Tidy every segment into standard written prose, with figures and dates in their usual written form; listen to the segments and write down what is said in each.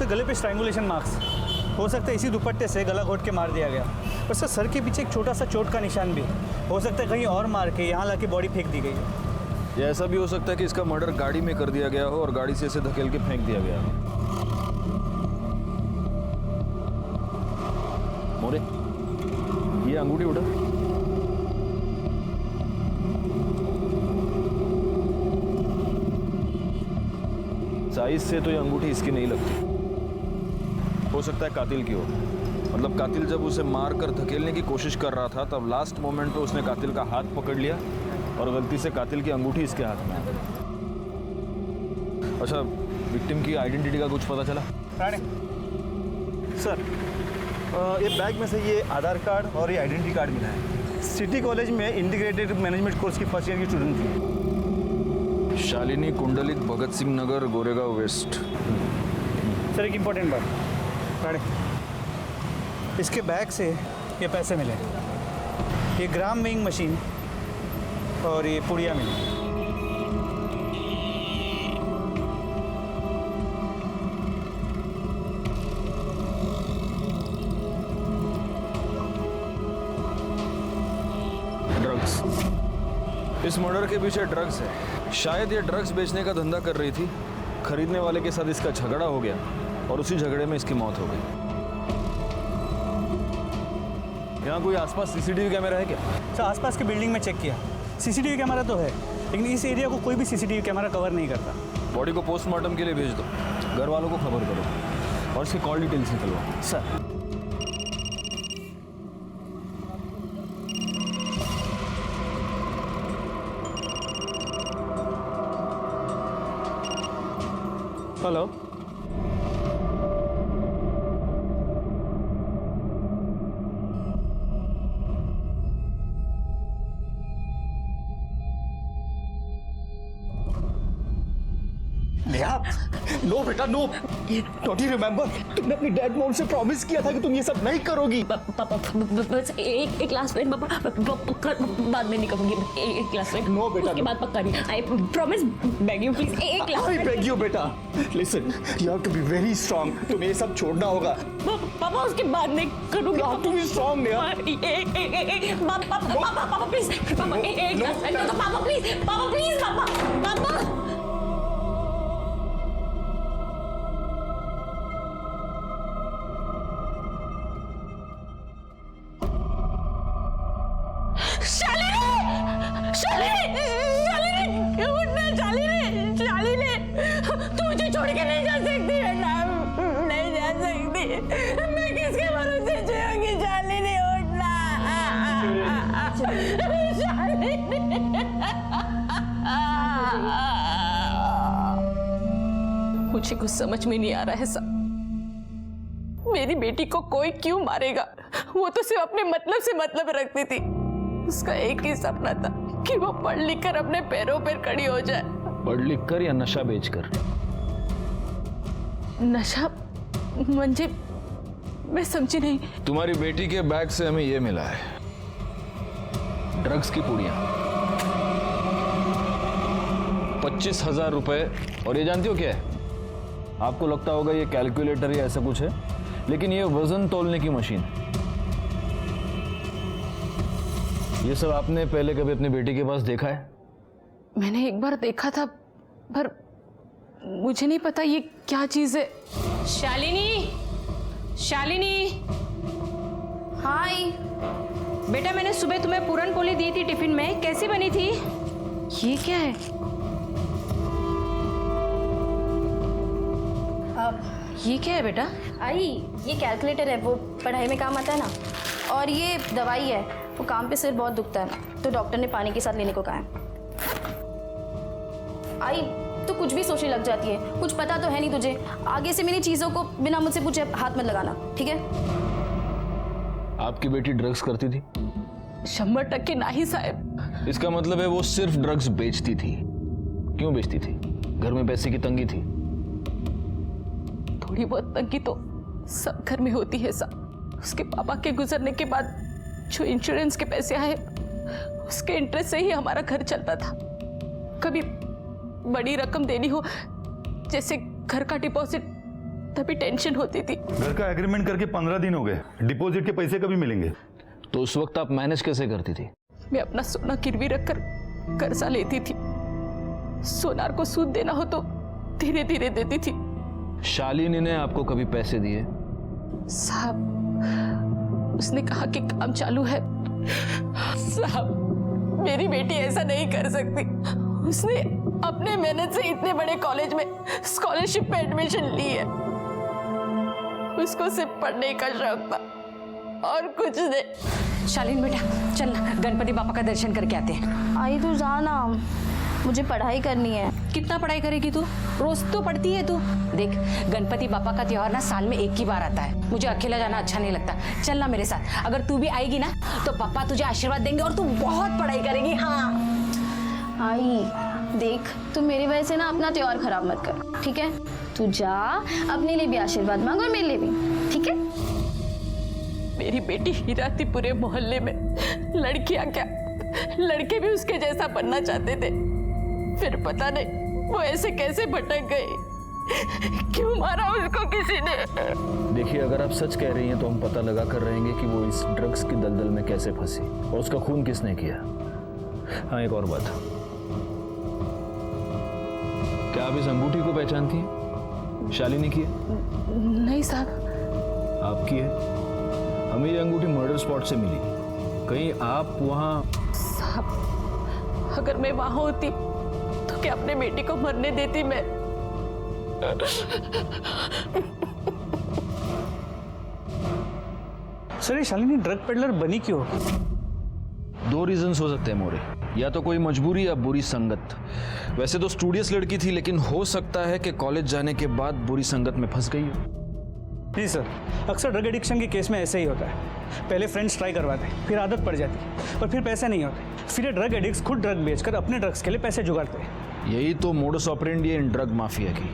गले पे strangulation marks, हो सकता है इसी दुपट्टे से गला घोट के मार दिया गया। उसका सर के पीछे एक छोटा सा चोट का निशान भी हो सकता है, कहीं और मार के यहाँ लाके बॉडी फेंक दी गई है। या ऐसा भी हो सकता है कि इसका मर्डर गाड़ी में कर दिया गया हो और गाड़ी से इसे धकेल के फेंक दिया गया हो। मोरे, ये अंगूठी उठा। साइज से तो ये अंगूठी इसकी नहीं लगती। हो सकता है कातिल की हो। मतलब कातिल जब उसे मारकर धकेलने की कोशिश कर रहा था तब लास्ट मोमेंट पे उसने कातिल का हाथ पकड़ लिया और गलती से कातिल की अंगूठी इसके हाथ में आ गई। अच्छा, विक्टिम की आइडेंटिटी का कुछ पता चला? राणे सर, ये बैग में से ये आधार कार्ड और ये आइडेंटिटी कार्ड मिला है। सिटी कॉलेज में इंटीग्रेटेड मैनेजमेंट कोर्स की फर्स्ट ईयर की स्टूडेंट थी। शालिनी कुंडलिक, भगत सिंह नगर, गोरेगांव वेस्ट। सर एक इम्पोर्टेंट बात, राणे इसके बैग से ये पैसे मिले, ये ग्राम वेइंग मशीन और ये पुड़िया मिली। ड्रग्स, इस मर्डर के पीछे ड्रग्स है। शायद ये ड्रग्स बेचने का धंधा कर रही थी, खरीदने वाले के साथ इसका झगड़ा हो गया और उसी झगड़े में इसकी मौत हो गई। यहाँ कोई आसपास सीसीटीवी कैमरा है क्या? सर आसपास के बिल्डिंग में चेक किया, सीसीटीवी कैमरा तो है, लेकिन इस एरिया को कोई भी सीसीटीवी कैमरा कवर नहीं करता। बॉडी को पोस्टमार्टम के लिए भेज दो, घर वालों को खबर करो और इसकी कॉल डिटेल्स निकलवाओ। सर हेलो, नेहा, नो बेटा नो। डोंट यू रिमेम्बर, तुमने अपनी डैड मॉम से प्रॉमिस किया था कि तुम ये सब नहीं करोगी। पापा बस एक लास्ट मिनट पापा, बाद में नहीं कहूंगी। एक लास्ट मिनट, नो बेटा, उसके बाद पक्का नहीं। I promise, beg you please, एक लास्ट आई बेग यू बेटा, listen, you have to be very strong. तुम्हें ये सब छोड़ना होगा। पापा, उसके बाद नहीं करूंगी। You have to be strong, Neha. पापा प्लीज, पापा एक लास्ट मिनट, पापा प्लीज, पापा प्लीज, पापा। छोड़ के नहीं जा सकती बेटा, नहीं जा सकती। मैं किसके भरोसे जिऊंगी? शालिनी उठना, मुझे कुछ समझ में नहीं आ रहा है सब। मेरी बेटी को कोई क्यों मारेगा? वो तो सिर्फ अपने मतलब से मतलब रखती थी। उसका एक ही सपना था कि वो पढ़ लिख कर अपने पैरों पर खड़ी हो जाए। पढ़ लिख कर या नशा बेचकर? नशा म्हणजे मैं समझी नहीं। तुम्हारी बेटी के बैग से हमें ये मिला है, ड्रग्स की पुड़िया, 25,000 रुपए। और ये जानती हो क्या है? आपको लगता होगा ये कैलकुलेटर या ऐसा कुछ है, लेकिन ये वजन तोलने की मशीन है। ये सब आपने पहले कभी अपनी बेटी के पास देखा है? मैंने एक बार देखा था, पर मुझे नहीं पता ये क्या चीज है। शालिनी, शालिनी। हाय बेटा, मैंने सुबह तुम्हें पूरन पोली दी थी टिफिन में, कैसी बनी थी? ये क्या है? ये क्या है बेटा? आई, ये कैलकुलेटर है, वो पढ़ाई में काम आता है ना। और ये दवाई है, वो काम पे सिर बहुत दुखता है तो डॉक्टर ने पानी के साथ लेने को कहा है। आई, तो कुछ भी सोचने लग जाती है, कुछ पता तो है नहीं तुझे। आगे से मेरी चीज़ों को बिना मुझसे पूछे हाथ मत लगाना, ठीक है? आपकी बेटी ड्रग्स करती थी? 100% नहीं साहब। इसका मतलब है वो सिर्फ ड्रग्स बेचती थी। क्यों बेचती थी? घर में पैसे की तंगी थी? थोड़ी बहुत तंगी तो सब घर में होती है साहब। उसके पापा के गुजरने के बाद जो इंश्योरेंस के पैसे आए, उसके इंटरेस्ट से ही हमारा घर चलता था। कभी बड़ी रकम देनी हो, जैसे घर का डिपॉजिट, तभी टेंशन होती थी। घर का एग्रीमेंट करके 15 दिन हो गए, डिपॉजिट के पैसे कभी मिलेंगे? तो उस वक्त आप मैनेज कैसे करती थी? मैं अपना सोना गिरवी रखकर कर्जा लेती थी। सोनार को सूद देना हो तो धीरे धीरे देती थी। शालिनी ने आपको कभी पैसे दिए? साहब, उसने कहा कि काम चालू है। साहब, मेरी बेटी ऐसा नहीं कर सकती। उसने अपने मेहनत से इतने बड़े कॉलेज में स्कॉलरशिप पे एडमिशन ली है। उसको सिर्फ पढ़ने का शौक था और कुछ नहीं। शालीन बेटा चल गणपति बापा का दर्शन करके आते हैं। आई तू जा ना, मुझे पढ़ाई करनी है। कितना पढ़ाई करेगी तू? रोज तो पढ़ती है तू। देख, गणपति बापा का त्योहार ना साल में एक ही बार आता है। मुझे अकेला जाना अच्छा नहीं लगता। चल ना मेरे साथ। अगर तू भी आएगी ना तो पापा तुझे आशीर्वाद देंगे और तू बहुत पढ़ाई करेगी। हाँ आई देख, तू मेरी वजह से ना अपना त्योहार खराब मत कर, ठीक है? तू जा, अपने लिए भी आशीर्वाद मांग और मेरे लिए भी, ठीक है? मेरी बेटी हीरा थी। पूरे मोहल्ले में लड़कियां क्या, लड़के भी उसके जैसा बनना चाहते थे। फिर पता नहीं वो ऐसे कैसे भटक गई। क्यों मारा उसको किसी ने? देखिए, अगर आप सच कह रही हैं तो हम पता लगा कर रहेंगे कि वो इस ड्रग्स की दलदल में कैसे फंसी और उसका खून किसने किया। हाँ, एक और बात, क्या आप इस अंगूठी को पहचानती हैं? शालिनी की है? नहीं साहब। आपकी है? हमें ये अंगूठी मर्डर स्पॉट से मिली। कहीं आप वहां? साहब, अगर मैं वहां होती तो क्या अपने बेटी को मरने देती मैं? सर, ये शालिनी ड्रग पेडलर बनी क्यों? दो रीजंस हो सकते हैं मोरे। या तो कोई मजबूरी या बुरी संगत। वैसे तो स्टूडियस लड़की थी, लेकिन हो सकता है कि कॉलेज जाने के बाद बुरी संगत में फंस गई हो। जी सर, अक्सर ड्रग एडिक्शन के केस में ऐसे ही होता है। पहले फ्रेंड्स ट्राई करवाते हैं, फिर आदत पड़ जाती है और फिर पैसे नहीं होते। फिर ये ड्रग एडिक्ट्स खुद ड्रग बेचकर अपने ड्रग्स के लिए पैसे जुगाड़ते हैं। यही तो मोडस ऑपरेंडी है इन ड्रग माफिया की।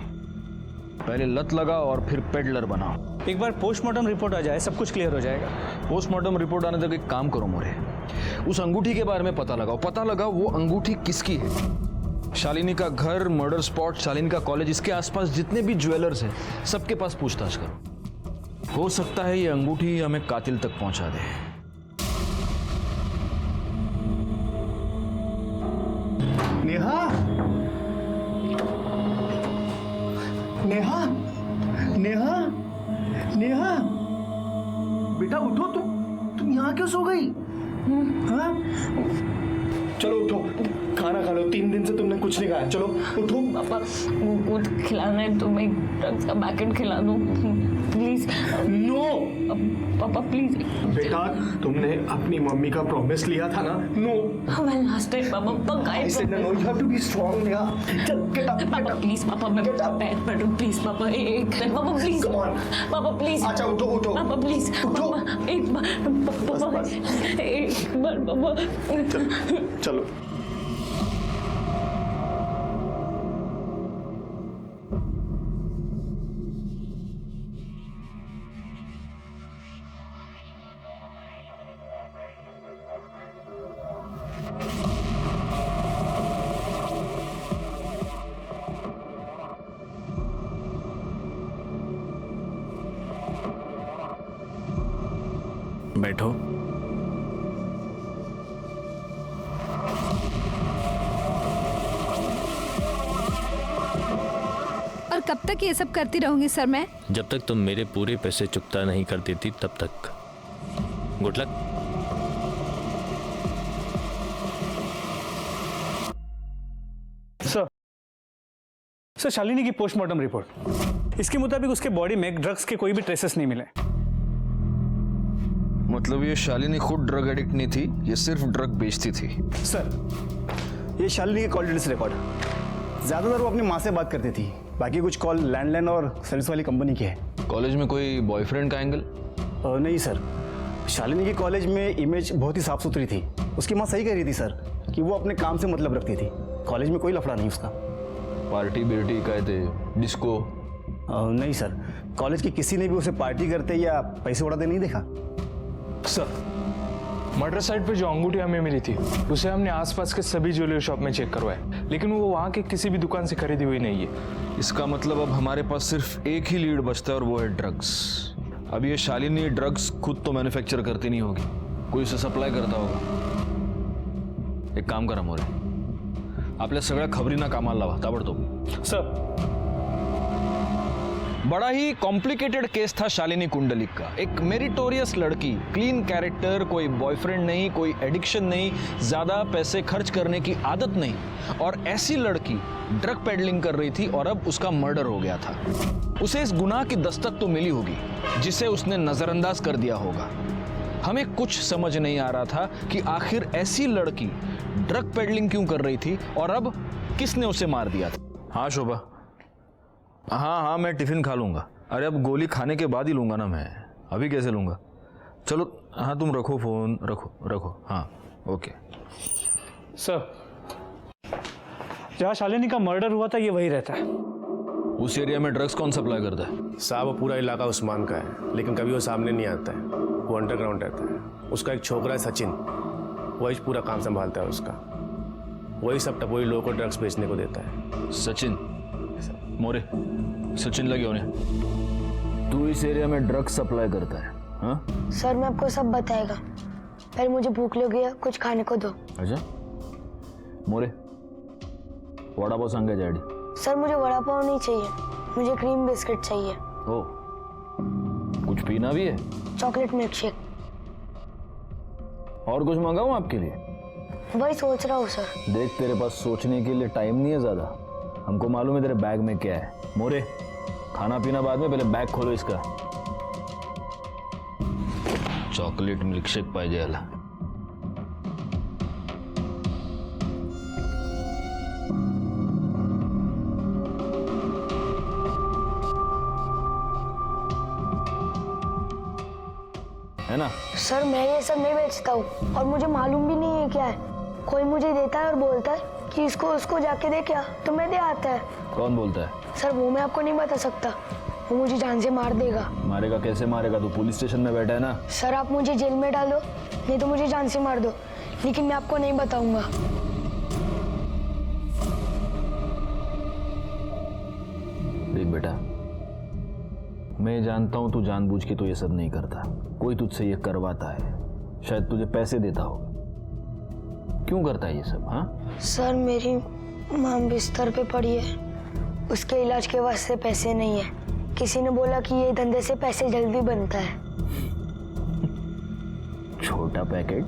पहले लत लगा और फिर पेडलर बनाओ। एक बार पोस्टमार्टम रिपोर्ट आ जाए, सब कुछ क्लियर हो जाएगा। पोस्टमार्टम रिपोर्ट आने तक एक काम करो मोरे, उस अंगूठी के बारे में पता लगाओ। पता लगाओ वो अंगूठी किसकी है। शालिनी का घर, मर्डर स्पॉट, शालिनी का कॉलेज, इसके आसपास जितने भी ज्वेलर्स हैं सबके पास पूछताछ करो। हो सकता है ये अंगूठी हमें कातिल तक पहुंचा दे। नेहा, नेहा, नेहा, नेहा, बेटा उठो। तुम यहाँ क्यों सो गई? हाँ, चलो उठो, खाना खा लो। 3 दिन से तुमने कुछ नहीं खाया। चलो उठो। पापा, कुछ खिलाना है तो मैं ड्रग्स का पैकेट खिला दूं प्लीज। नो पापा प्लीज। बेटा, तुमने अपनी मम्मी का प्रॉमिस लिया था ना। नो, मैं लास्ट टाइम पापा पक्का I said no, you have to be strong, Neha. चल get up, पापा प्लीज। पापा मैं पैर पड़ूं प्लीज। पापा एक दिन पापा प्लीज। Come on. पापा प्लीज। अच्छा उठो उठो। पापा प्लीज। उठो। पापा एक बार। पापा एक बार पापा। चलो। बैठो। और कब तक ये सब करती रहूंगी सर मैं? जब तक तुम मेरे पूरे पैसे चुकता नहीं कर देती तब तक। Good luck. सर, शालिनी की पोस्टमार्टम रिपोर्ट, इसके मुताबिक उसके बॉडी में ड्रग्स के कोई भी ट्रेसेस नहीं मिले। मतलब ये शालिनी खुद ड्रग एडिक्ट नहीं थी, ये सिर्फ ड्रग बेचती थी। सर, ये शालिनी के कॉल डिटेल्स रिकॉर्ड। ज़्यादातर वो अपनी माँ से बात करती थी, बाकी कुछ कॉल लैंडलाइन और सर्विस वाली कंपनी की है। कॉलेज में कोई बॉयफ्रेंड का एंगल? नहीं सर, शालिनी की कॉलेज में इमेज बहुत ही साफ सुथरी थी। उसकी माँ सही कह रही थी सर कि वो अपने काम से मतलब रखती थी। कॉलेज में कोई लफड़ा नहीं उसका। पार्टी बिर्टी कहते, डिस्को? नहीं सर, कॉलेज की किसी ने भी उसे पार्टी करते या पैसे उड़ाते नहीं देखा। सर, मर्डर साइट पे जो अंगूठी हमें मिली थी उसे हमने आसपास के सभी ज्वेलरी शॉप में चेक करवाया, लेकिन वो वहाँ के किसी भी दुकान से खरीदी हुई नहीं है। इसका मतलब अब हमारे पास सिर्फ एक ही लीड बचता है और वो है ड्रग्स। अब ये शालिनी ड्रग्स खुद तो मैन्युफैक्चर करती नहीं होगी, कोई उसे सप्लाई करता होगा। एक काम करा मोरे, आपल्या सगळ्या खबरींना कामाला लावा ताबडतोब। सर बड़ा ही कॉम्प्लिकेटेड केस था शालिनी कुंडलिक का। एक मेरिटोरियस लड़की, क्लीन कैरेक्टर, कोई बॉयफ्रेंड नहीं, कोई एडिक्शन नहीं, ज्यादा पैसे खर्च करने की आदत नहीं, और ऐसी लड़की ड्रग पेडलिंग कर रही थी और अब उसका मर्डर हो गया था। उसे इस गुनाह की दस्तक तो मिली होगी जिसे उसने नजरअंदाज कर दिया होगा। हमें कुछ समझ नहीं आ रहा था कि आखिर ऐसी लड़की ड्रग पेडलिंग क्यों कर रही थी और अब किसने उसे मार दिया था। हाँ शोभा, हाँ मैं टिफिन खा लूंगा। अरे अब गोली खाने के बाद ही लूंगा ना मैं, अभी कैसे लूंगा। चलो हाँ तुम रखो फोन, रखो हाँ ओके। सर जहाँ शालिनी का मर्डर हुआ था ये वही रहता है। उस एरिया में ड्रग्स कौन सप्लाई करता है? साहब वो पूरा इलाका उस्मान का है, लेकिन कभी वो सामने नहीं आता है, वो अंडरग्राउंड रहता है। उसका एक छोकरा है सचिन, वही पूरा काम संभालता है उसका। वही सब टपोरी लोगों को ड्रग्स बेचने को देता है। सचिन मोरे, सचिन लगे होने। तू इस एरिया में ड्रग्स सप्लाई करता है? हाँ सर मैं आपको सब बताएगा, पहले मुझे भूख लगी है, कुछ खाने को दो। अच्छा मोरे, वड़ा पाव सांगे डैडी। सर मुझे वड़ा पाव नहीं चाहिए, मुझे क्रीम बिस्किट चाहिए। ओ कुछ पीना भी है? Chocolate milk shake. और कुछ मंगाऊं आपके लिए? वही सोच रहा हूँ सर। देख तेरे पास सोचने के लिए टाइम नहीं है ज्यादा, हमको मालूम है तेरे बैग में क्या है। मोरे खाना पीना बाद में, पहले बैग खोलो इसका। चॉकलेट मिल्क शेक पाहिजे याला। है ना? सर मैं ये सब नहीं बेचता हूँ और मुझे मालूम भी नहीं है क्या है। कोई मुझे देता है और बोलता है कि इसको उसको जाके दे, क्या तो मैं दे आता है। कौन बोलता है? सर वो मैं आपको नहीं बता सकता, वो मुझे जान से मार देगा। मारेगा? कैसे मारेगा? तू पुलिस स्टेशन में बैठा है ना। सर आप मुझे जेल में डालो, नहीं तो मुझे जान से मार दो, लेकिन मैं आपको नहीं बताऊंगा। देख बेटा, मैं जानता हूं तू जानबूझ के तो ये सब नहीं करता, कोई तुझसे ये करवाता है, शायद तुझे पैसे देता होगा। क्यों करता है ये सब? हाँ सर मेरी माँ बिस्तर पे पड़ी है, उसके इलाज के वास्ते पैसे नहीं है। किसी ने बोला कि ये धंधे से पैसे जल्दी बनता है। छोटा पैकेट,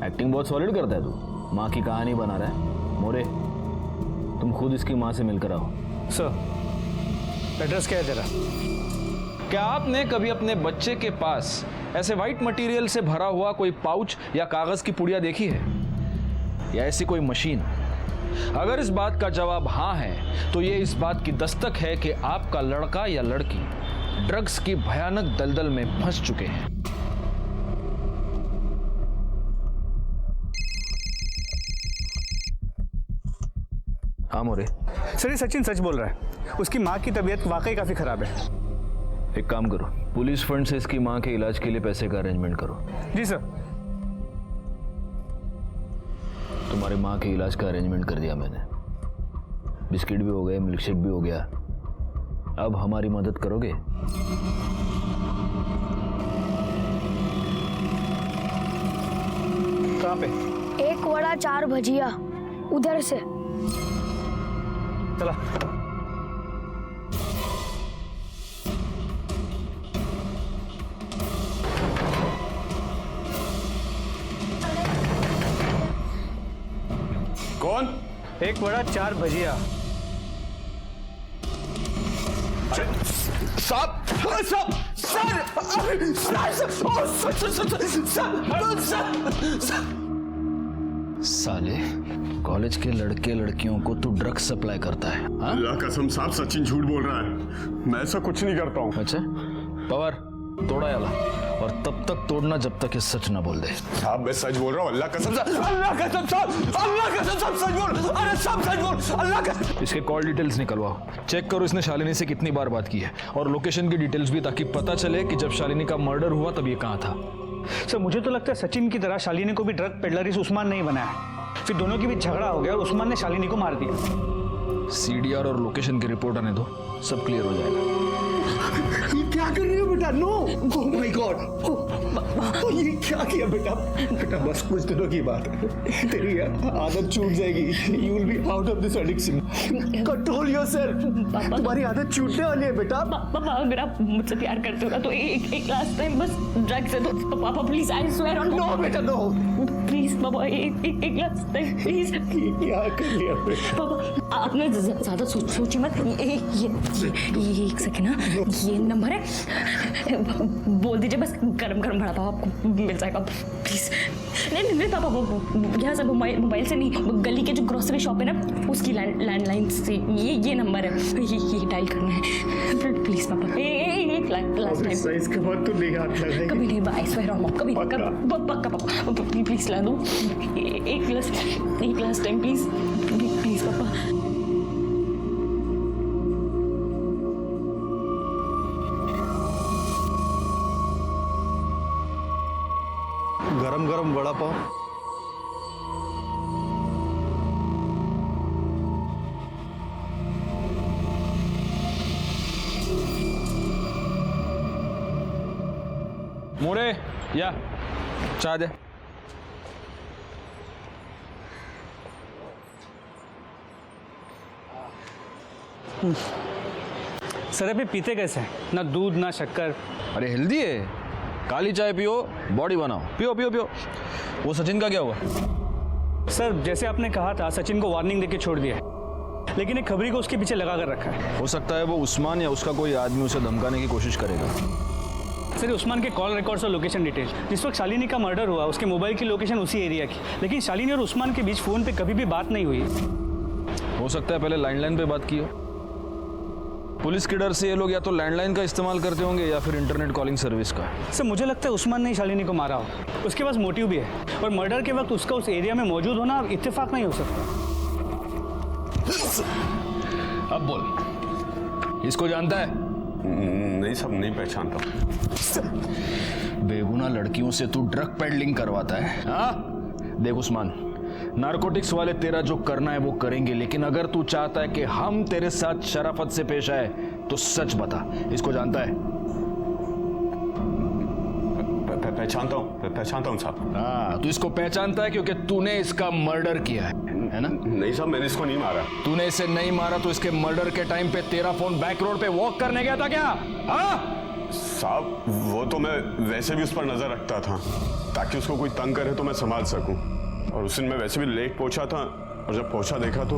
एक्टिंग बहुत सॉलिड करता है तू, माँ की कहानी बना रहा है। मोरे तुम खुद इसकी माँ से मिलकर आओ। सर एड्रेस क्या है तेरा? क्या आपने कभी अपने बच्चे के पास ऐसे व्हाइट मटेरियल से भरा हुआ कोई पाउच या कागज की पुड़िया देखी है, या ऐसी कोई मशीन? अगर इस बात का जवाब हाँ है तो ये इस बात की दस्तक है कि आपका लड़का या लड़की ड्रग्स की भयानक दलदल में फंस चुके हैं। हाँ मोरे। सर ये सचिन सच बोल रहा है, उसकी माँ की तबीयत वाकई काफी खराब है। एक काम करो, पुलिस फंड से इसकी माँ के इलाज के लिए पैसे का अरेंजमेंट करो। जी सर। तुम्हारी माँ के इलाज का अरेंजमेंट कर दिया मैंने, बिस्किट भी हो गए, मिल्क शेक भी हो गया। अब हमारी मदद करोगे? कहाँ पे? 1 वड़ा 4 भजिया, उधर से। चला। कौन? 1 वड़ा 4 भजिया। साले कॉलेज के लड़के लड़कियों को तू ड्रग्स सप्लाई करता है? अल्लाह कसम साहब सचिन झूठ बोल रहा है, मैं ऐसा कुछ नहीं करता हूँ। अच्छा पवार तोड़ा याला, और तब तक तोड़ना जब तक ये सच ना बोल दे। साहब मैं सच बोल रहा हूँ, अल्लाह कसम साहब, अल्लाह कसम साहब, अल्लाह कसम साहब सच बोल, अरे सब सच बोल, अल्लाह कसम। इसके कॉल डिटेल्स निकलवाओ, चेक करो इसने शालिनी से कितनी बार बात की है, और लोकेशन की डिटेल्स भी, ताकि पता चले कि जब शालिनी का मर्डर हुआ तब ये कहाँ था। सर मुझे तो लगता है सचिन की तरह शालिनी को भी ड्रग पेडलर इस उस्मान ने ही बनाया। फिर दोनों के बीच झगड़ा हो गया और उस्मान ने शालिनी को मार दिया। सीडीआर और लोकेशन की रिपोर्ट आने दो, सब क्लियर हो जाएगा। ये क्या कर रहे हो बेटा? नो, ओह माय गॉड, ये क्या किया बेटा? बेटा बस कुछ दिनों की बात है, तेरी आदत छूट जाएगी। You will be out of this addiction. Control yourself. तुम्हारी आदत छूटने वाली है बेटा। पापा अगर आप मुझसे प्यार करते हो ना तो एक लास्ट टाइम बस ड्रग से दो पापा, please, I swear on. No बेटा नो, प्लीज पापा, एक लास्ट टाइम प्लीज। क्या कर लिया बेटा? पापा आपने ज्यादा सोची मत। ये एक सेकंड ना, ये नंबर है, बोल दीजिए बस, गरम गरम बड़ा पापा आपको मिल जाएगा प्लीज। नहीं पापा, यहाँ से मोबाइल से नहीं, गली के जो ग्रोसरी शॉप है ना उसकी लैंडलाइन से ये नंबर है, ये डायल करना है प्लीज पापा। एक लास्ट टाइम इसके बाद तो नहीं हाथ लगाएगी कभी नहीं, आई स्वेयर ऑन मॉम, कभी पक्का पापा, प्लीज ला दो एक लास्ट टाइम प्लीज पापा। गरम गरम वड़ा पाव। मोरे या चाय दे। सर अभी पीते कैसे हैं? ना दूध ना शक्कर। अरे हेल्दी है, काली चाय पियो, बॉडी बनाओ, पियो पियो पियो। वो सचिन का क्या हुआ? सर जैसे आपने कहा था सचिन को वार्निंग देके छोड़ दिया है, लेकिन एक खबरी को उसके पीछे लगा कर रखा है। हो सकता है वो उस्मान या उसका कोई आदमी उसे धमकाने की कोशिश करेगा। सर उस्मान के कॉल रिकॉर्ड्स और लोकेशन डिटेल, जिस वक्त शालिनी का मर्डर हुआ उसके मोबाइल की लोकेशन उसी एरिया की, लेकिन शालिनी और उस्मान के बीच फोन पे कभी भी बात नहीं हुई। हो सकता है पहले लैंडलाइन पे बात की हो। पुलिस के डर से ये लोग या तो लैंडलाइन का इस्तेमाल करते होंगे या फिर इंटरनेट कॉलिंग सर्विस का। सर मुझे लगता है उस्मान ने ही शालिनी को मारा हो, उसके पास मोटिव भी है, और मर्डर के वक्त उसका उस एरिया में मौजूद होना इत्तेफाक नहीं हो सकता। अब बोल, इसको जानता है? नहीं सब नहीं पहचानता। बेगुनाह लड़कियों से तू ड्रग पेडलिंग करवाता है? हाँ देख उस्मान, नारकोटिक्स वाले तेरा जो करना है वो करेंगे, लेकिन अगर तू चाहता है कि हम तेरे साथ शराफत से पेश आए तो सच बता, इसको जानता है? पहचानता हूँ साहब। हाँ तू इसको पहचानता है क्योंकि तूने इसका मर्डर किया है ना? नहीं साहब, मैंने इसको नहीं मारा। तूने इसे नहीं मारा तो इसके मर्डर के टाइम पे तेरा फोन बैक रोड पे वॉक करने गया था क्या? हाँ साहब वो तो मैं वैसे भी उस पर नजर रखता था ताकि उसको कोई तंग करे तो मैं संभाल सकूं, और उस दिन मैं वैसे भी लेट पहुंचा था, और जब पहुंचा देखा तो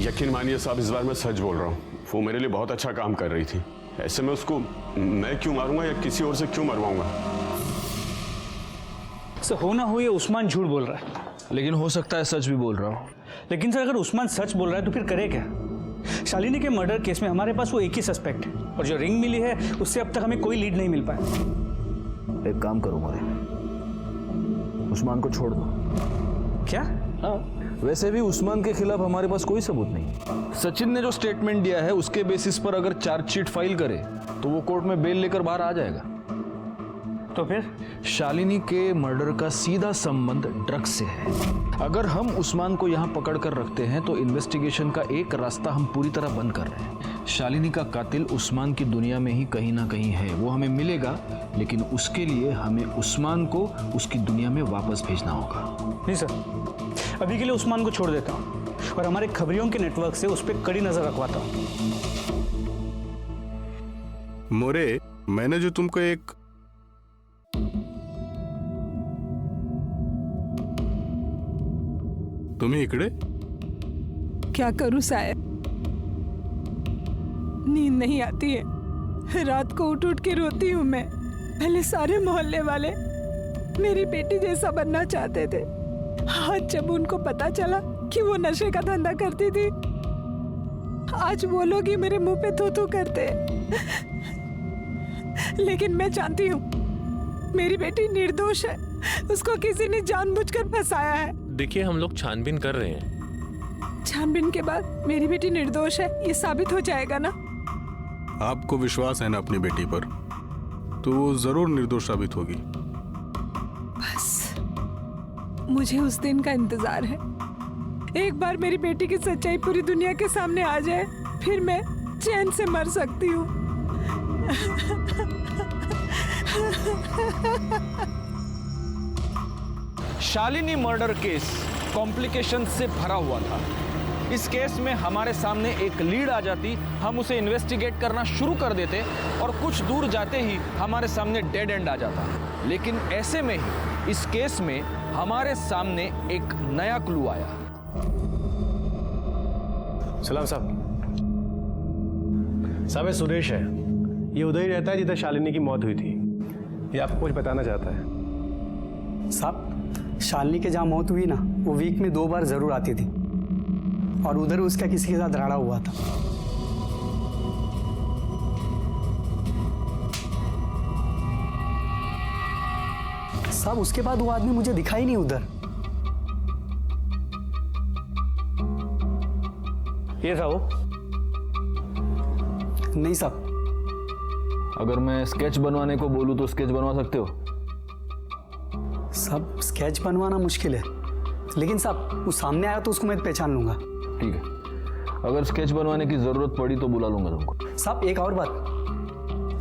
यकीन मानिए साहब इस बार मैं सच बोल रहा हूँ, वो मेरे लिए बहुत अच्छा काम कर रही थी। ऐसे में उसको मैं क्यों मारूंगा या किसी और से क्यों मरवाऊंगा? सर हो ना हो ये उस्मान झूठ बोल रहा है, लेकिन हो सकता है सच भी बोल रहा हूँ। लेकिन सर अगर उस्मान सच बोल रहा है तो फिर करे क्या? शालिनी के मर्डर केस में हमारे पास वो एक ही सस्पेक्ट है, और जो रिंग मिली है उससे अब तक हमें कोई लीड नहीं मिल पाया। एक काम करो मोरे, उस्मान को छोड़ दो। क्या? हाँ वैसे भी उस्मान के खिलाफ हमारे पास कोई सबूत नहीं। सचिन ने जो स्टेटमेंट दिया है उसके बेसिस पर अगर चार्जशीट फाइल करे तो वो कोर्ट में बेल लेकर बाहर आ जाएगा। तो फिर शालिनी के मर्डर का सीधा संबंध ड्रग्स से है। अगर हम उस्मान को यहाँ पकड़ कर रखते हैं तो इन्वेस्टिगेशन का एक रास्ता हम पूरी तरह बंद कर रहे हैं। शालिनी का कातिल उस्मान की दुनिया में ही कहीं ना कहीं है, वो हमें मिलेगा, लेकिन उसके लिए हमें उस्मान को उसकी दुनिया में वापस भेजना होगा। जी सर, अभी के लिए उस्मान को छोड़ देता हूँ और हमारे खबरियों के नेटवर्क से उस पर कड़ी नजर रखवाता हूँ। मोरे, मैंने जो तुमको एक तुम्हें इकड़े क्या करूं साहब, नींद नहीं आती है, रात को उठ उठ के रोती हूँ मैं। पहले सारे मोहल्ले वाले मेरी बेटी जैसा बनना चाहते थे, आज जब उनको पता चला कि वो नशे का धंधा करती थी, आज वो लोग ही मेरे मुंह पे थू-थू करते। लेकिन मैं जानती हूँ मेरी बेटी निर्दोष है, उसको किसी ने जानबूझकर फंसाया है। देखिए हम लोग छानबीन कर रहे हैं। छानबीन के बाद मेरी बेटी निर्दोष है ये साबित हो जाएगा ना? आपको विश्वास है ना अपनी बेटी पर, तो वो जरूर निर्दोष साबित होगी। बस मुझे उस दिन का इंतजार है। एक बार मेरी बेटी की सच्चाई पूरी दुनिया के सामने आ जाए, फिर मैं चैन से मर सकती हूँ। शालिनी मर्डर केस कॉम्प्लिकेशन से भरा हुआ था। इस केस में हमारे सामने एक लीड आ जाती, हम उसे इन्वेस्टिगेट करना शुरू कर देते और कुछ दूर जाते ही हमारे सामने डेड एंड आ जाता। लेकिन ऐसे में ही इस केस में हमारे सामने एक नया क्लू आया। सलाम साहब। साहब ये सुरेश है, ये उधर ही रहता है जिधर शालिनी की मौत हुई थी। ये आपको कुछ बताना चाहता है। साहब, शालिनी के जहाँ मौत हुई ना, वो वीक में 2 बार जरूर आती थी और उधर उसका किसी के साथ राड़ा हुआ था। साहब उसके बाद वो आदमी मुझे दिखा ही नहीं उधर। ये था वो? नहीं साहब। अगर मैं स्केच बनवाने को बोलूं तो स्केच बनवा सकते हो? साहब स्केच बनवाना मुश्किल है, लेकिन साहब वो सामने आया तो उसको मैं पहचान लूंगा। ठीक है, अगर स्केच बनवाने की जरूरत पड़ी तो बुला लूंगा तुमको। साहब एक और बात,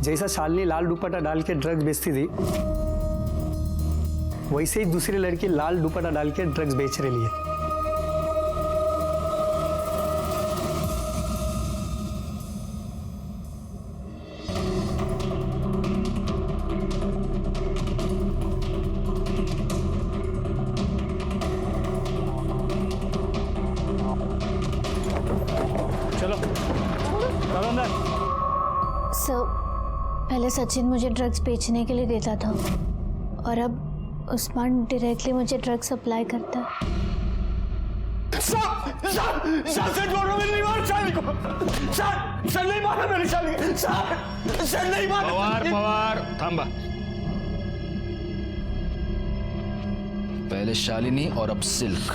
जैसा शालिनी लाल दुपट्टा डाल के ड्रग्स बेचती थी, वैसे ही दूसरी लड़की लाल दुपट्टा डाल के ड्रग्स बेच रही है। सर, पहले सचिन मुझे ड्रग्स बेचने के लिए देता था और अब उस्मान डायरेक्टली मुझे ड्रग्स सप्लाई करता है। सर छोड़ो, मैंने नहीं मारा शालिनी को। सर नहीं मारा मैंने शालिनी। सर नहीं मारा। पवार थांबा। पहले शालिनी और अब सिल्क।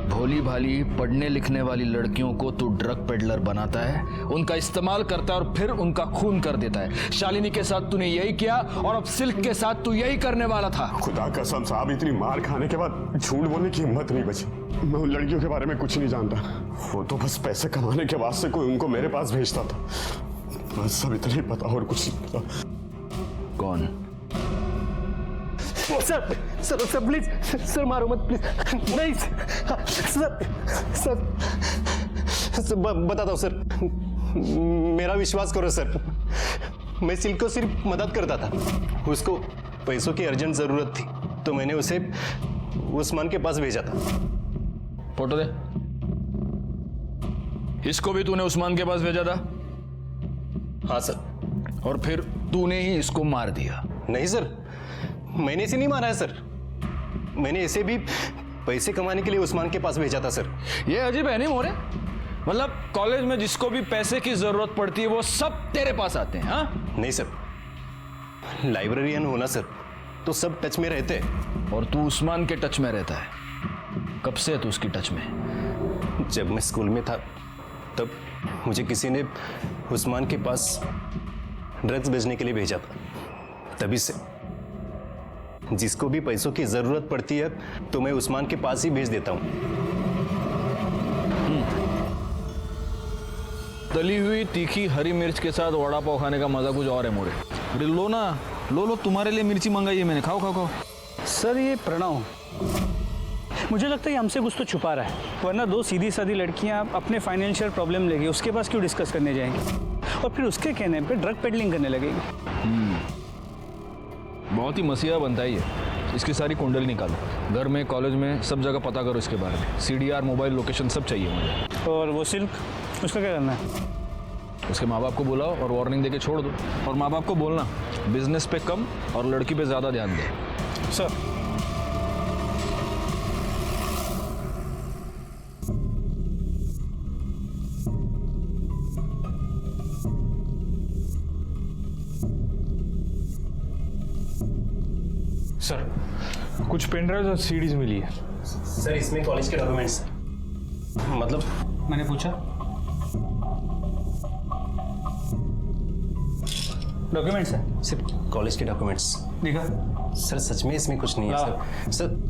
भोली भाली पढ़ने लिखने वाली लड़कियों को तू ड्रग पेडलर बनाता है, उनका इस्तेमाल करता है और फिर उनका खून कर देता है। शालिनी के साथ तूने यही किया और अब सिल्क के साथ तू यही करने वाला था। खुदा कसम साहब, इतनी मार खाने के बाद झूठ बोलने की हिम्मत नहीं बची। मैं उन लड़कियों के बारे में कुछ नहीं जानता। वो तो बस पैसे कमाने के वास्ते कोई उनको मेरे पास भेजता था। बस सब इतना ही पता और कुछ नहीं पता। कौन? Sir sir sir please, sir मारो मत प्लीज। नहीं सर बताता हूँ सर, मेरा विश्वास करो सर। मैं सिल्क को सिर्फ मदद करता था, उसको पैसों की अर्जेंट जरूरत थी तो मैंने उसे उस्मान के पास भेजा था। फोटो दे। इसको भी तूने उस्मान के पास भेजा था? हाँ सर। और फिर तूने ही इसको मार दिया? नहीं सर, मैंने इसे नहीं मारा है सर। मैंने इसे भी पैसे कमाने के लिए उस्मान के पास भेजा था सर। ये अजीब है नहीं मोरे? मतलब कॉलेज में जिसको भी पैसे की जरूरत पड़ती है वो सब तेरे पास आते हैं? हाँ नहीं सर, लाइब्रेरियन होना सर तो सब टच में रहते हैं। और तू उस्मान के टच में रहता है? कब से है तू उसकी टच में? जब मैं स्कूल में था तब मुझे किसी ने उस्मान के पास ड्रग्स बेचने के लिए भेजा था। तभी से जिसको भी पैसों की जरूरत पड़ती है तो मैं उस्मान के पास ही भेज देता हूं। तली हुई तीखी हरी मिर्च के साथ वड़ा पाव खाने का मजा कुछ और है मोरे। अरे लो ना, लो तुम्हारे लिए मिर्ची मंगाई है मैंने, खाओ खाओ खाओ। सर ये प्रणव, मुझे लगता है हमसे कुछ तो छुपा रहा है, वरना 2 सीधी सादी लड़कियां अपने फाइनेंशियल प्रॉब्लम लेके उसके पास क्यों डिस्कस करने जाएंगी और फिर उसके कहने पे ड्रग पेडलिंग करने लगेगी। बहुत ही मसीहा बनता है ये। इसकी सारी कुंडली निकालो, घर में कॉलेज में सब जगह पता करो इसके बारे में। CDR मोबाइल लोकेशन सब चाहिए मुझे। और वो सिल्क, उसका क्या करना है? उसके माँ बाप को बुलाओ और वार्निंग देके छोड़ दो। और माँ बाप को बोलना बिजनेस पे कम और लड़की पे ज्यादा ध्यान दे। सर सर कुछ पेन ड्राइव और सीडीज मिली है। सर इसमें कॉलेज के डॉक्यूमेंट्स मतलब मैंने पूछा डॉक्यूमेंट्स है? सिर्फ कॉलेज के डॉक्यूमेंट्स। दिखा। सर सच में इसमें कुछ नहीं है सर। सर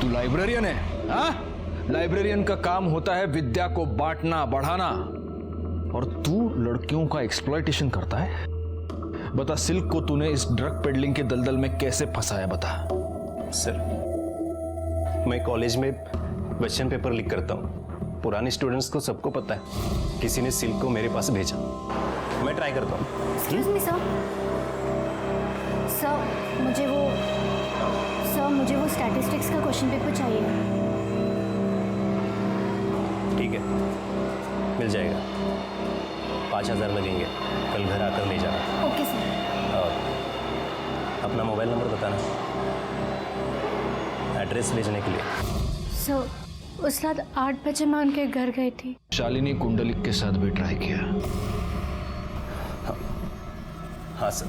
तू लाइब्रेरियन है? हाँ, लाइब्रेरियन का काम होता है विद्या को बांटना, बढ़ाना, और तू लड़कियों का एक्सप्लॉयटेशन करता है। बता, सिल्क को तूने इस ड्रग पेडलिंग के दलदल में कैसे फंसाया, बता। सर, मैं कॉलेज में क्वेश्चन पेपर लीक करता हूँ। पुराने स्टूडेंट्स को सबको पता है। किसी ने सिल्क को मेरे पास भेजा, मैं ट्राई करता हूँ। एक्सक्यूज मी सर, मुझे वो स्टैटिस्टिक्स का क्वेश्चन पेपर चाहिए। ठीक है, मिल जाएगा। 5,000 लगेंगे, कल घर आकर ले जाना। Okay sir. और अपना मोबाइल नंबर बताना, एड्रेस भेजने के लिए। सर, उस रात 8 बजे मैं उनके घर गई थी। शालिनी कुंडलिक के साथ भी ट्राई किया? हाँ सर।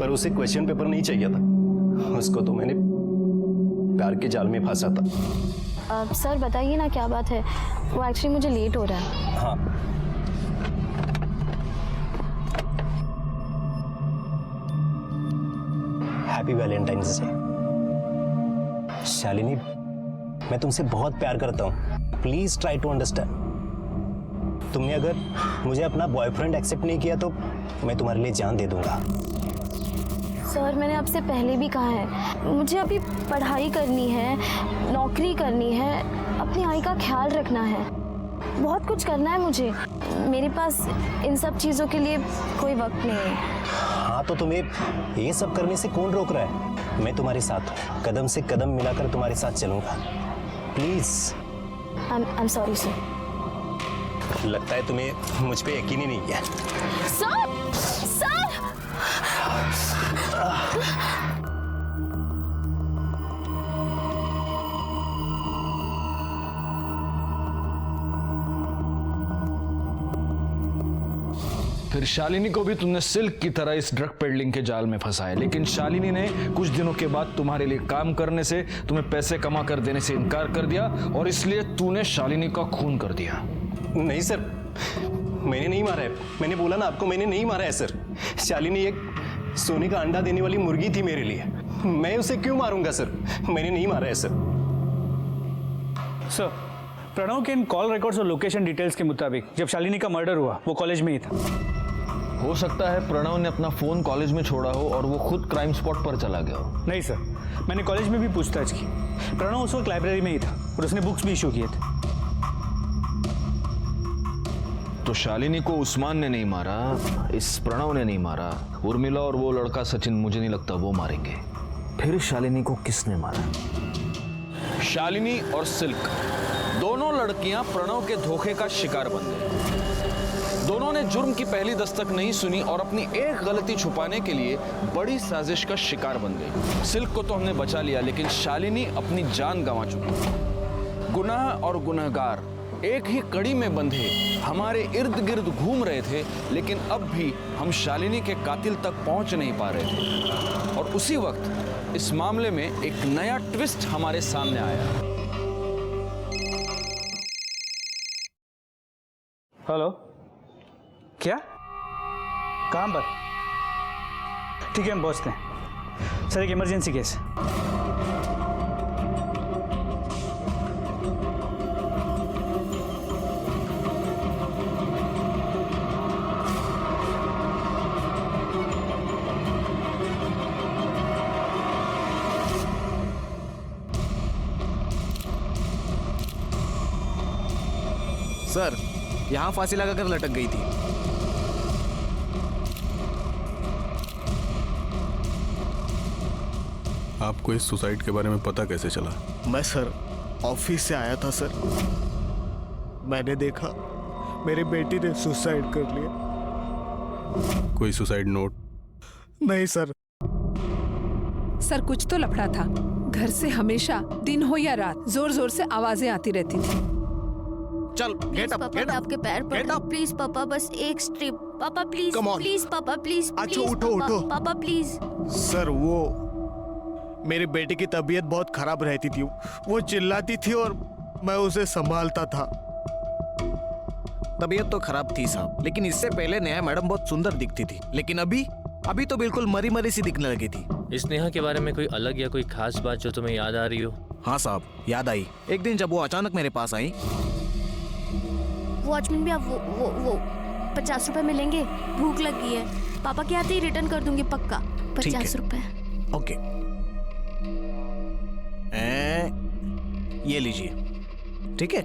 पर उसे क्वेश्चन पेपर नहीं चाहिए था, उसको तो मैंने प्यार के जाल में फंसा था। सर बताइए ना क्या बात है, वो एक्चुअली मुझे लेट हो रहा है। हाँ, हैप्पी वैलेंटाइंस डे। शालिनी, मैं तुमसे बहुत प्यार करता हूँ, प्लीज ट्राई टू अंडरस्टैंड। तुमने अगर मुझे अपना बॉयफ्रेंड एक्सेप्ट नहीं किया तो मैं तुम्हारे लिए जान दे दूंगा। सर, मैंने आपसे पहले भी कहा है, मुझे अभी पढ़ाई करनी है, नौकरी करनी है, अपनी आई का ख्याल रखना है, बहुत कुछ करना है मुझे। मेरे पास इन सब चीज़ों के लिए कोई वक्त नहीं है। हाँ, तो तुम्हें ये सब करने से कौन रोक रहा है? मैं तुम्हारे साथ हूँ, कदम से कदम मिलाकर तुम्हारे साथ चलूंगा। Please. I am sorry sir. लगता है तुम्हें मुझ पे यकीन ही नहीं है। सर, फिर शालिनी को भी तुमने सिल्क की तरह इस ड्रग पेडलिंग के जाल में फंसाया, लेकिन शालिनी ने कुछ दिनों के बाद तुम्हारे लिए काम करने से, तुम्हें पैसे कमा कर देने से इनकार कर दिया, और इसलिए तूने शालिनी का खून कर दिया। नहीं सर, मैंने नहीं मारा है। मैंने बोला ना आपको, मैंने नहीं मारा है सर। शालिनी एक सोने का अंडा देने वाली मुर्गी थी मेरे लिए, मैं उसे क्यों मारूंगा सर? मैंने नहीं मारा है सर। सर, प्रणव के इन कॉल रिकॉर्ड्स और लोकेशन डिटेल्स के मुताबिक जब शालिनी का मर्डर हुआ वो कॉलेज में ही था। हो सकता है प्रणव ने अपना फोन कॉलेज में छोड़ा हो और वो खुद क्राइम स्पॉट पर चला गया हो। नहीं सर, मैंने कॉलेज में भी पूछताछ की, प्रणव उस वक्त लाइब्रेरी में ही था और उसने बुक्स भी इशू किए थे। तो शालिनी को उस्मान ने नहीं मारा, इस प्रणव ने नहीं मारा, उर्मिला और वो लड़का सचिन मुझे नहीं लगता वो मारेंगे। फिर शालिनी को किसने मारा? शालिनी और सिल्क दोनों लड़कियां प्रणव के धोखे का शिकार बन गई। दोनों ने जुर्म की पहली दस्तक नहीं सुनी और अपनी एक गलती छुपाने के लिए बड़ी साजिश का शिकार बन गई। सिल्क को तो हमने बचा लिया, लेकिन शालिनी अपनी जान गंवा चुकी। गुनाह और गुनहगार एक ही कड़ी में बंधे हमारे इर्द गिर्द घूम रहे थे, लेकिन अब भी हम शालिनी के कातिल तक पहुंच नहीं पा रहे थे। और उसी वक्त इस मामले में एक नया ट्विस्ट हमारे सामने आया। हेलो, क्या? कहाँ पर? ठीक है, हम पहुंचते हैं। सर, एक इमरजेंसी केस। सर, यहाँ फांसी लगाकर लटक गई थी। आपको इस सुसाइड के बारे में पता कैसे चला? मैं सर ऑफिस से आया था सर, मैंने देखा मेरी बेटी ने सुसाइड कर लिया। कोई सुसाइड नोट? नहीं सर। सर, कुछ तो लफड़ा था। घर से हमेशा दिन हो या रात जोर जोर से आवाजें आती रहती थी। चल गेट अप, गेट अप, आपके पैर पड़ प्लीज पापा, बस एक स्ट्रिप पापा, प्लीज प्लीज पापा, प्लीज अच्छा उठो उठो पापा प्लीज। सर वो मेरी बेटी की तबीयत बहुत खराब रहती थी, वो चिल्लाती थी और मैं उसे संभालता था। तबीयत तो खराब थी साहब, लेकिन इससे पहले नेहा मैडम बहुत सुंदर दिखती थी, लेकिन अभी तो बिल्कुल मरी मरी सी दिखने लगी थी। इस नेहा के बारे में कोई अलग या कोई खास बात जो तुम्हें याद आ रही हो? हाँ साहब, याद आई। एक दिन जब वो अचानक मेरे पास आई। वॉचमैन भी आप वो 50 रुपए मिलेंगे, भूख लगी है। पापा के आते ही रिटर्न कर दूंगी पक्का। 50 रुपए। ओके, ये लीजिए, ठीक है?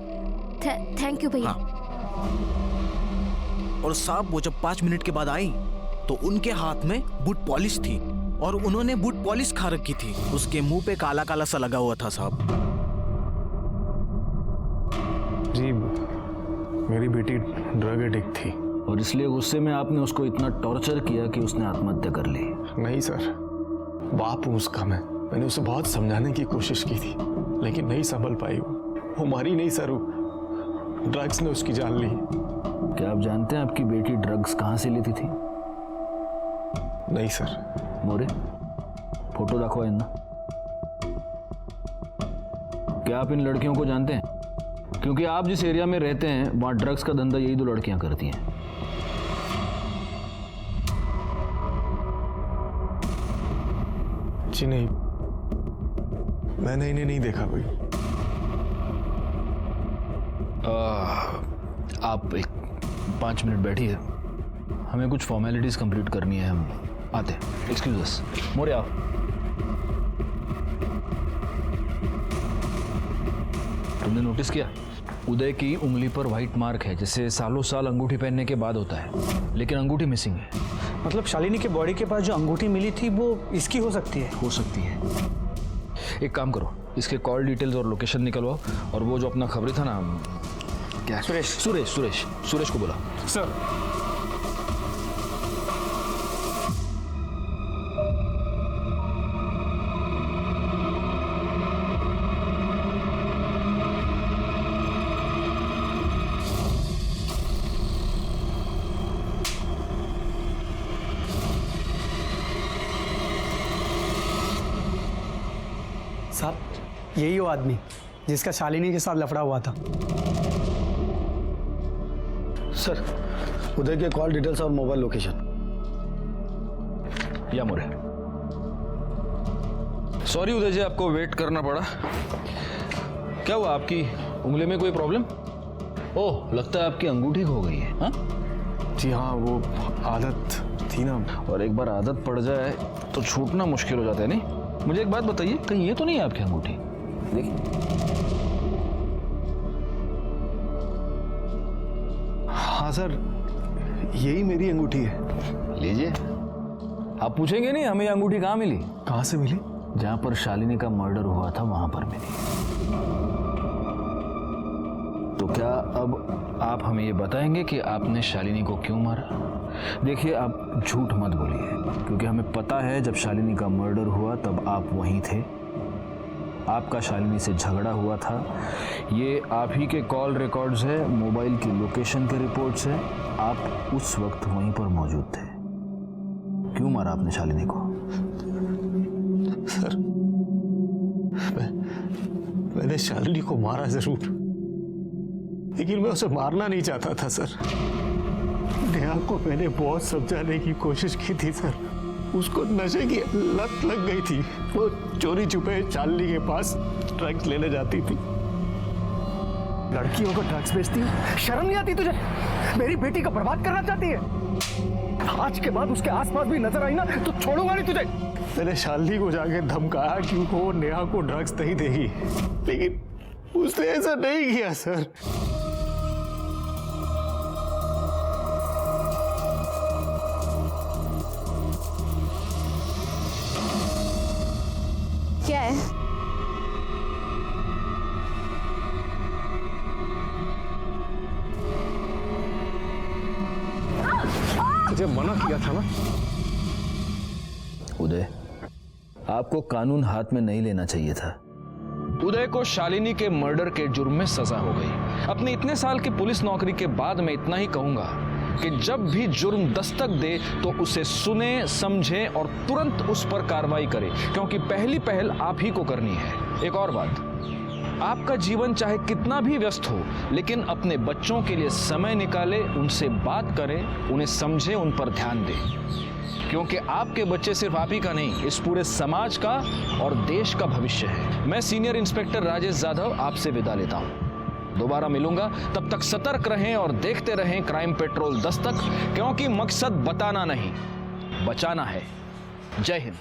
थैंक यू भैया। और साहब वो जब 5 मिनट के बाद आई तो उनके हाथ में बूट पॉलिश थी और उन्होंने बूट पॉलिश खा रखी थी। उसके मुंह पे काला काला सा लगा हुआ था साहब। जी मेरी बेटी ड्रग एडिक्ट थी और इसलिए गुस्से में आपने उसको इतना टॉर्चर किया कि उसने आत्महत्या कर ली। नहीं सर, बाप हूँ उसका मैंने उसे बहुत समझाने की कोशिश की थी, लेकिन नहीं संभल पाई। वो मरी नहीं सर, ड्रग्स ने उसकी जान ली। क्या आप जानते हैं आपकी बेटी ड्रग्स कहाँ से लेती थी? नहीं सर। मोरे फोटो रखो इन्ना। क्या आप इन लड़कियों को जानते हैं? क्योंकि आप जिस एरिया में रहते हैं वहां ड्रग्स का धंधा यही 2 लड़कियां करती हैं। जी नहीं, मैंने इन्हें नहीं देखा कोई। आप एक 5 मिनट बैठिए, हमें कुछ फॉर्मेलिटीज कंप्लीट करनी है, हम आते हैं। एक्सक्यूज अस। मोरे आओ। तुमने नोटिस किया उदय की उंगली पर व्हाइट मार्क है, जैसे सालों साल अंगूठी पहनने के बाद होता है, लेकिन अंगूठी मिसिंग है। मतलब शालिनी के बॉडी के पास जो अंगूठी मिली थी वो इसकी हो सकती है? हो सकती है। एक काम करो, इसके कॉल डिटेल्स और लोकेशन निकलवाओ, और वो जो अपना खबरी था ना, क्या सुरेश को बोला। सर साहब, यही वो आदमी जिसका शालिनी के साथ लफड़ा हुआ था। सर, उदय के कॉल डिटेल्स और मोबाइल लोकेशन। या मोरे। सॉरी उदय जी, आपको वेट करना पड़ा। क्या हुआ, आपकी उंगली में कोई प्रॉब्लम? ओह, लगता है आपकी अंगूठी खो गई है। हाँ जी हाँ, वो आदत थी ना, और एक बार आदत पड़ जाए तो छूटना मुश्किल हो जाता है। नहीं, मुझे एक बात बताइए, कहीं ये तो नहीं है आपकी अंगूठी? देखिए। हाँ सर, यही मेरी अंगूठी है। लीजिए। आप पूछेंगे नहीं हमें ये अंगूठी कहाँ मिली? कहाँ से मिली? जहाँ पर शालिनी का मर्डर हुआ था वहां पर मिली। तो क्या अब आप हमें ये बताएंगे कि आपने शालिनी को क्यों मारा? देखिए, आप झूठ मत बोलिए, क्योंकि हमें पता है जब शालिनी का मर्डर हुआ तब आप वहीं थे। आपका शालिनी से झगड़ा हुआ था। ये आप ही के कॉल रिकॉर्ड्स है, मोबाइल की लोकेशन के रिपोर्ट्स है। आप उस वक्त वहीं पर मौजूद थे। क्यों मारा आपने शालिनी को? सर, मैंने शालिनी को मारा जरूर, लेकिन मैं उसे मारना नहीं चाहता था सर। नेहा को मैंने बहुत समझाने की कोशिश की थी सर। उसको नशे की लत लग गई थी। वो चोरी छुपे शालिनी के पास ड्रग्स लेने जाती थी। लड़कियों को ड्रग्स बेचती है, शर्म नहीं आती तुझे? मेरी बेटी को बर्बाद करना चाहती है। आज के बाद उसके आसपास भी नजर आई ना तो छोड़ूंगा नहीं तुझे। मैंने शालिनी को जाके धमकाया कि वो नेहा को ड्रग्स नहीं देगी, लेकिन उसने ऐसा नहीं किया सर। क्या है? तुझे मना किया था ना। उदय, आपको कानून हाथ में नहीं लेना चाहिए था। उदय को शालिनी के मर्डर के जुर्म में सजा हो गई। अपनी इतने साल की पुलिस नौकरी के बाद मैं इतना ही कहूंगा कि जब भी जुर्म दस्तक दे तो उसे सुने, समझे और तुरंत उस पर कार्रवाई करे, क्योंकि पहली पहल आप ही को करनी है। एक और बात, आपका जीवन चाहे कितना भी व्यस्त हो, लेकिन अपने बच्चों के लिए समय निकाले, उनसे बात करें, उन्हें समझे, उन पर ध्यान दें, क्योंकि आपके बच्चे सिर्फ आप ही का नहीं, इस पूरे समाज का और देश का भविष्य है। मैं सीनियर इंस्पेक्टर राजेश जाधव आपसे विदा लेता हूं। दोबारा मिलूंगा, तब तक सतर्क रहें और देखते रहें क्राइम पेट्रोल दस्तक, क्योंकि मकसद बताना नहीं, बचाना है। जय हिंद।